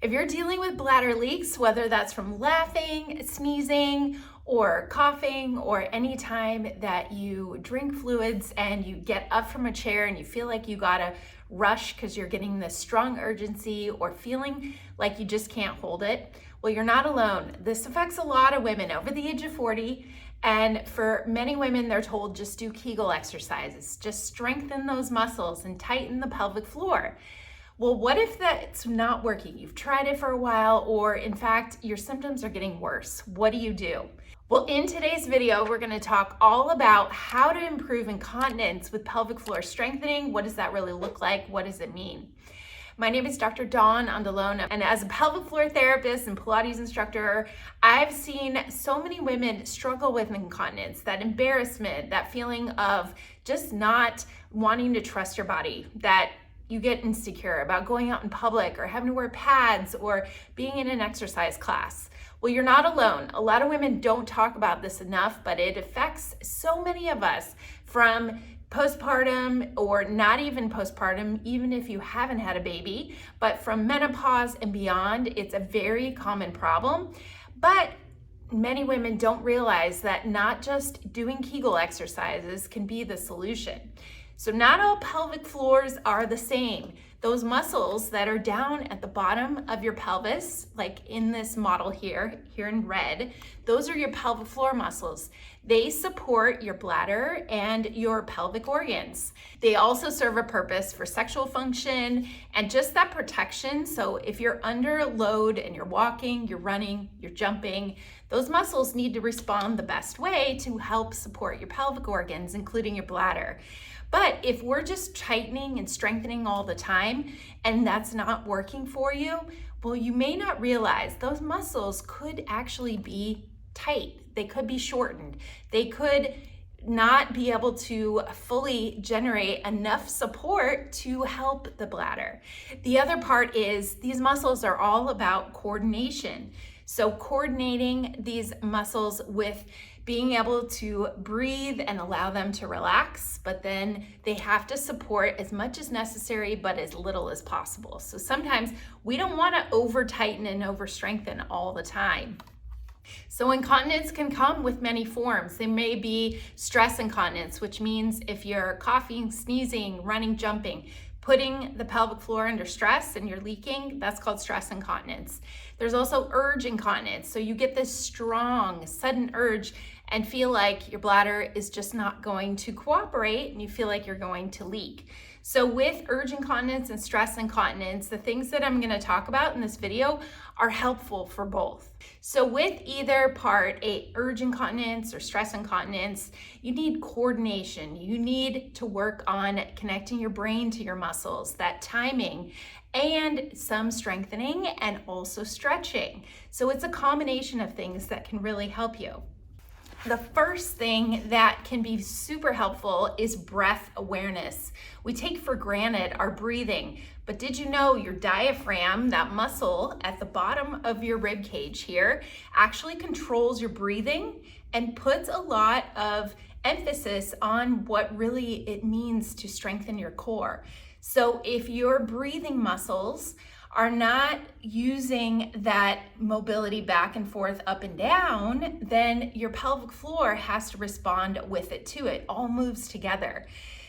If you're dealing with bladder leaks, whether that's from laughing, sneezing, or coughing, or any time that you drink fluids and you get up from a chair and you feel like you gotta rush because you're getting this strong urgency or feeling like you just can't hold it, well, you're not alone. This affects a lot of women over the age of 40. And for many women, they're told just do Kegel exercises, just strengthen those muscles and tighten the pelvic floor. Well, what if that's not working? You've tried it for a while, or in fact, your symptoms are getting worse. What do you do? Well, in today's video, we're gonna talk all about how to improve incontinence with pelvic floor strengthening. What does that really look like? What does it mean? My name is Dr. Dawn Andalona, and as a pelvic floor therapist and Pilates instructor, I've seen so many women struggle with incontinence, that embarrassment, that feeling of just not wanting to trust your body, that you get insecure about going out in public or having to wear pads or being in an exercise class. Well, you're not alone. A lot of women don't talk about this enough, but it affects so many of us, from postpartum or not even postpartum, even if you haven't had a baby, but from menopause and beyond. It's a very common problem, but many women don't realize that not just doing Kegel exercises can be the solution. So not all pelvic floors are the same. Those muscles that are down at the bottom of your pelvis, like in this model here in red, those are your pelvic floor muscles. They support your bladder and your pelvic organs. They also serve a purpose for sexual function and just that protection. So if you're under load and you're walking, you're running, you're jumping, those muscles need to respond the best way to help support your pelvic organs, including your bladder. But if we're just tightening and strengthening all the time and that's not working for you, well, you may not realize those muscles could actually be tight. They could be shortened. They could not be able to fully generate enough support to help the bladder. The other part is these muscles are all about coordination. So coordinating these muscles with being able to breathe and allow them to relax, but then they have to support as much as necessary, but as little as possible. So sometimes we don't want to over tighten and over strengthen all the time. So incontinence can come with many forms. They may be stress incontinence, which means if you're coughing, sneezing, running, jumping, putting the pelvic floor under stress and you're leaking, that's called stress incontinence. There's also urge incontinence. So you get this strong, sudden urge and feel like your bladder is just not going to cooperate and you feel like you're going to leak. So with urge incontinence and stress incontinence, the things that I'm gonna talk about in this video are helpful for both. So with either part, urge incontinence or stress incontinence, you need coordination. You need to work on connecting your brain to your muscles, that timing, and some strengthening and also stretching. So it's a combination of things that can really help you. The first thing that can be super helpful is breath awareness. We take for granted our breathing, but did you know your diaphragm, that muscle at the bottom of your rib cage here, actually controls your breathing and puts a lot of emphasis on what really it means to strengthen your core. So if your breathing muscles are not using that mobility back and forth, up and down, then your pelvic floor has to respond with it too. It all moves together.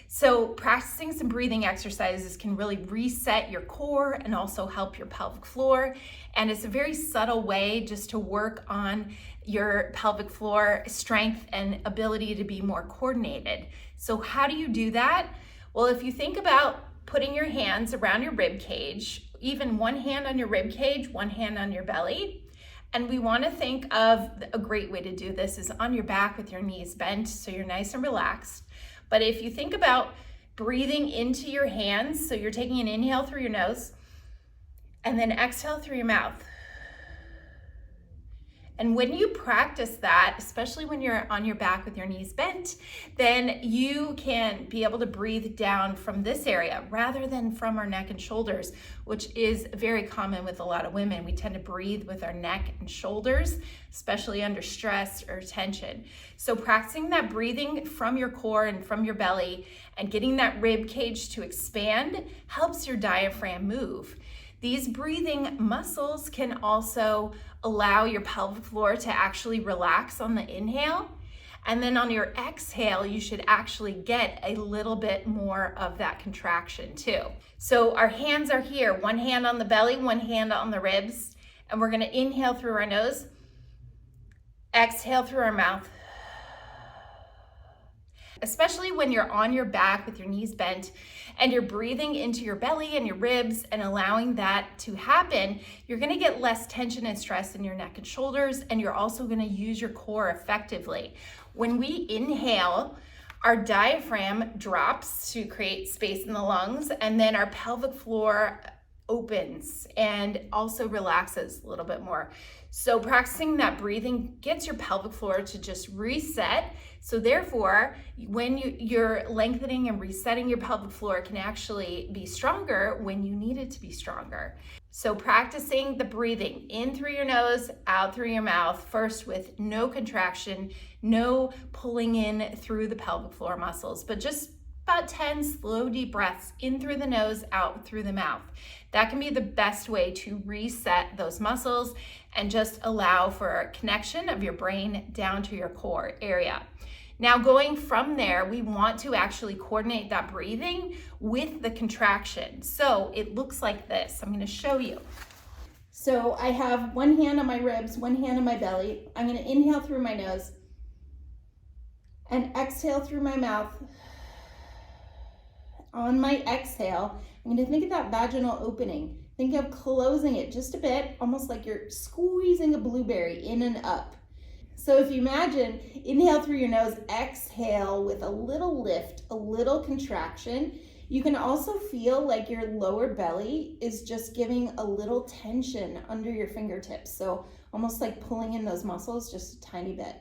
So practicing some breathing exercises can really reset your core and also help your pelvic floor. And it's a very subtle way just to work on your pelvic floor strength and ability to be more coordinated. So how do you do that? Well, if you think about putting your hands around your rib cage, even one hand on your rib cage, one hand on your belly. And we want to think of a great way to do this is on your back with your knees bent so you're nice and relaxed. But if you think about breathing into your hands, so you're taking an inhale through your nose and then exhale through your mouth. And when you practice that, especially when you're on your back with your knees bent, then you can be able to breathe down from this area rather than from our neck and shoulders, which is very common with a lot of women. We tend to breathe with our neck and shoulders, especially under stress or tension. So practicing that breathing from your core and from your belly and getting that rib cage to expand helps your diaphragm move. These breathing muscles can also allow your pelvic floor to actually relax on the inhale. And then on your exhale, you should actually get a little bit more of that contraction too. So our hands are here, one hand on the belly, one hand on the ribs. And we're gonna inhale through our nose, exhale through our mouth. Especially when you're on your back with your knees bent and you're breathing into your belly and your ribs and allowing that to happen, you're gonna get less tension and stress in your neck and shoulders, and you're also gonna use your core effectively. When we inhale, our diaphragm drops to create space in the lungs, and then our pelvic floor opens and also relaxes a little bit more. So practicing that breathing gets your pelvic floor to just reset. So therefore, when you're lengthening and resetting your pelvic floor, it can actually be stronger when you need it to be stronger. So practicing the breathing in through your nose, out through your mouth, first with no contraction, no pulling in through the pelvic floor muscles, but just about 10 slow, deep breaths in through the nose, out through the mouth. That can be the best way to reset those muscles and just allow for a connection of your brain down to your core area. Now going from there, we want to actually coordinate that breathing with the contraction. So it looks like this. I'm going to show you. So I have one hand on my ribs, one hand on my belly. I'm going to inhale through my nose and exhale through my mouth. On my exhale, I'm going to think of that vaginal opening. Think of closing it just a bit, almost like you're squeezing a blueberry in and up. So if you imagine, inhale through your nose, exhale with a little lift, a little contraction. You can also feel like your lower belly is just giving a little tension under your fingertips. So almost like pulling in those muscles just a tiny bit.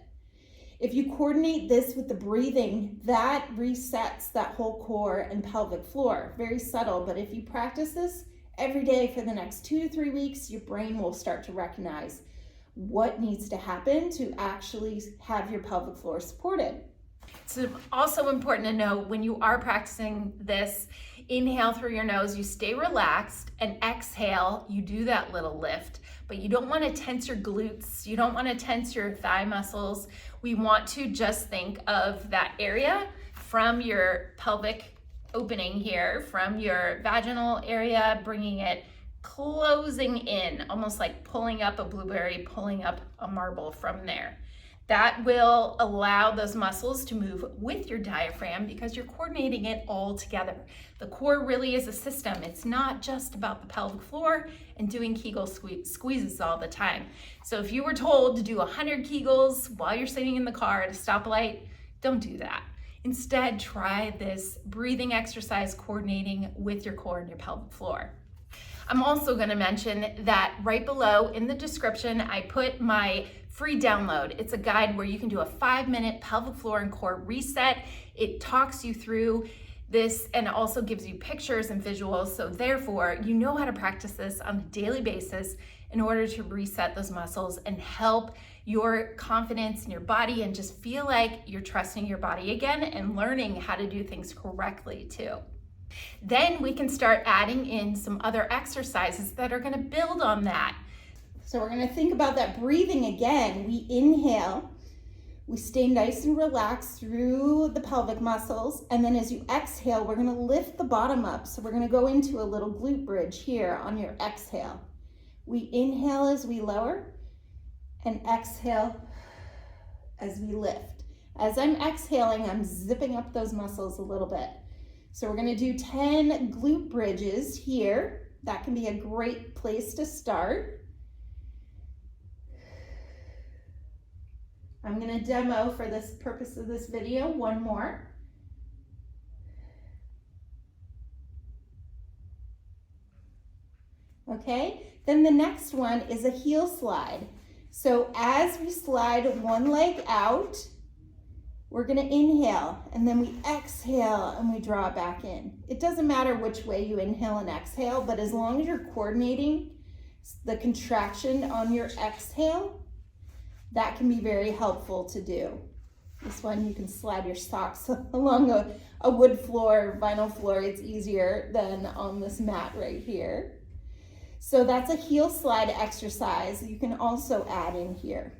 If you coordinate this with the breathing, that resets that whole core and pelvic floor. Very subtle, but if you practice this every day for the next 2 to 3 weeks, your brain will start to recognize what needs to happen to actually have your pelvic floor supported. It's also important to know when you are practicing this, inhale through your nose, you stay relaxed, and exhale, you do that little lift. But you don't want to tense your glutes. You don't want to tense your thigh muscles. We want to just think of that area from your pelvic opening here, from your vaginal area, bringing it closing in, almost like pulling up a blueberry, pulling up a marble from there. That will allow those muscles to move with your diaphragm because you're coordinating it all together. The core really is a system. It's not just about the pelvic floor and doing Kegel squeezes all the time. So if you were told to do 100 Kegels while you're sitting in the car at a stoplight, don't do that. Instead, try this breathing exercise coordinating with your core and your pelvic floor. I'm also going to mention that right below in the description, I put my free download. It's a guide where you can do a 5-minute pelvic floor and core reset. It talks you through this and also gives you pictures and visuals. So therefore, you know how to practice this on a daily basis in order to reset those muscles and help your confidence in your body and just feel like you're trusting your body again and learning how to do things correctly too. Then we can start adding in some other exercises that are going to build on that. So we're going to think about that breathing again. We inhale, we stay nice and relaxed through the pelvic muscles, and then as you exhale, we're going to lift the bottom up. So we're going to go into a little glute bridge here on your exhale. We inhale as we lower and exhale as we lift. As I'm exhaling, I'm zipping up those muscles a little bit. So we're going to do 10 glute bridges here. That can be a great place to start. I'm going to demo for this purpose of this video one more. Okay, then the next one is a heel slide. So as we slide one leg out, we're going to inhale and then we exhale and we draw it back in. It doesn't matter which way you inhale and exhale, but as long as you're coordinating the contraction on your exhale, that can be very helpful to do. This one you can slide your socks along a wood floor, vinyl floor. It's easier than on this mat right here. So that's a heel slide exercise you can also add in here.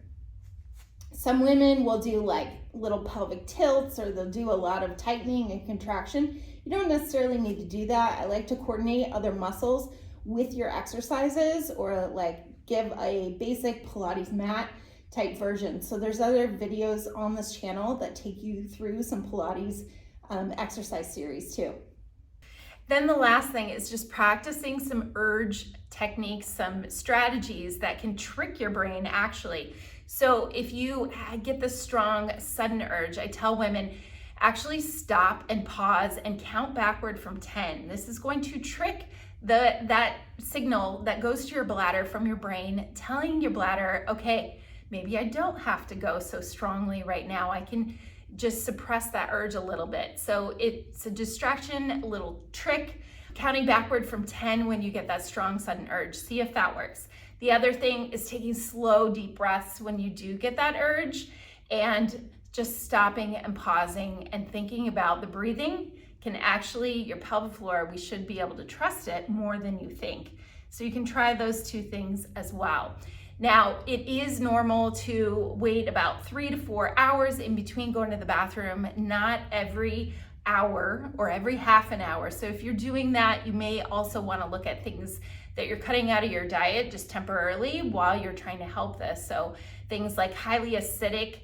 Some women will do like little pelvic tilts, or they'll do a lot of tightening and contraction. You don't necessarily need to do that. I like to coordinate other muscles with your exercises, or like give a basic Pilates mat type version. So there's other videos on this channel that take you through some Pilates exercise series too. Then the last thing is just practicing some urge techniques, some strategies that can trick your brain actually. So if you get the strong sudden urge, I tell women, actually stop and pause and count backward from 10. This is going to trick that signal that goes to your bladder from your brain, telling your bladder, okay, maybe I don't have to go so strongly right now. I can just suppress that urge a little bit. So it's a distraction, a little trick, counting backward from 10 when you get that strong sudden urge. See if that works. The other thing is taking slow, deep breaths when you do get that urge, and just stopping and pausing and thinking about the breathing can actually, your pelvic floor, we should be able to trust it more than you think. So you can try those two things as well. Now, it is normal to wait about 3 to 4 hours in between going to the bathroom, not every hour or every half an hour. So if you're doing that, you may also want to look at things that you're cutting out of your diet just temporarily while you're trying to help this. So things like highly acidic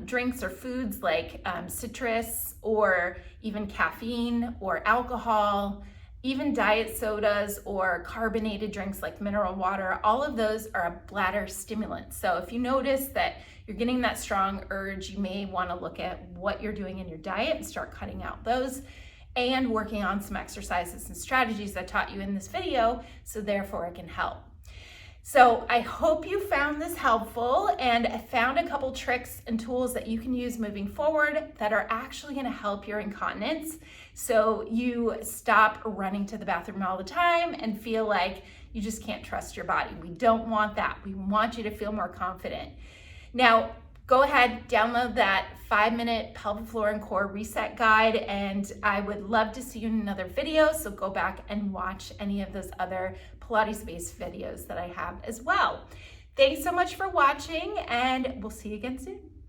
drinks or foods like citrus, or even caffeine or alcohol, even diet sodas or carbonated drinks like mineral water, all of those are a bladder stimulant. So if you notice that you're getting that strong urge, you may want to look at what you're doing in your diet and start cutting out those, and working on some exercises and strategies I taught you in this video, so therefore it can help. So I hope you found this helpful, and I found a couple tricks and tools that you can use moving forward that are actually going to help your incontinence, so you stop running to the bathroom all the time and feel like you just can't trust your body. We don't want that. We want you to feel more confident. Now, go ahead, download that 5-minute pelvic floor and core reset guide, and I would love to see you in another video, so go back and watch any of those other Pilates-based videos that I have as well. Thanks so much for watching, and we'll see you again soon.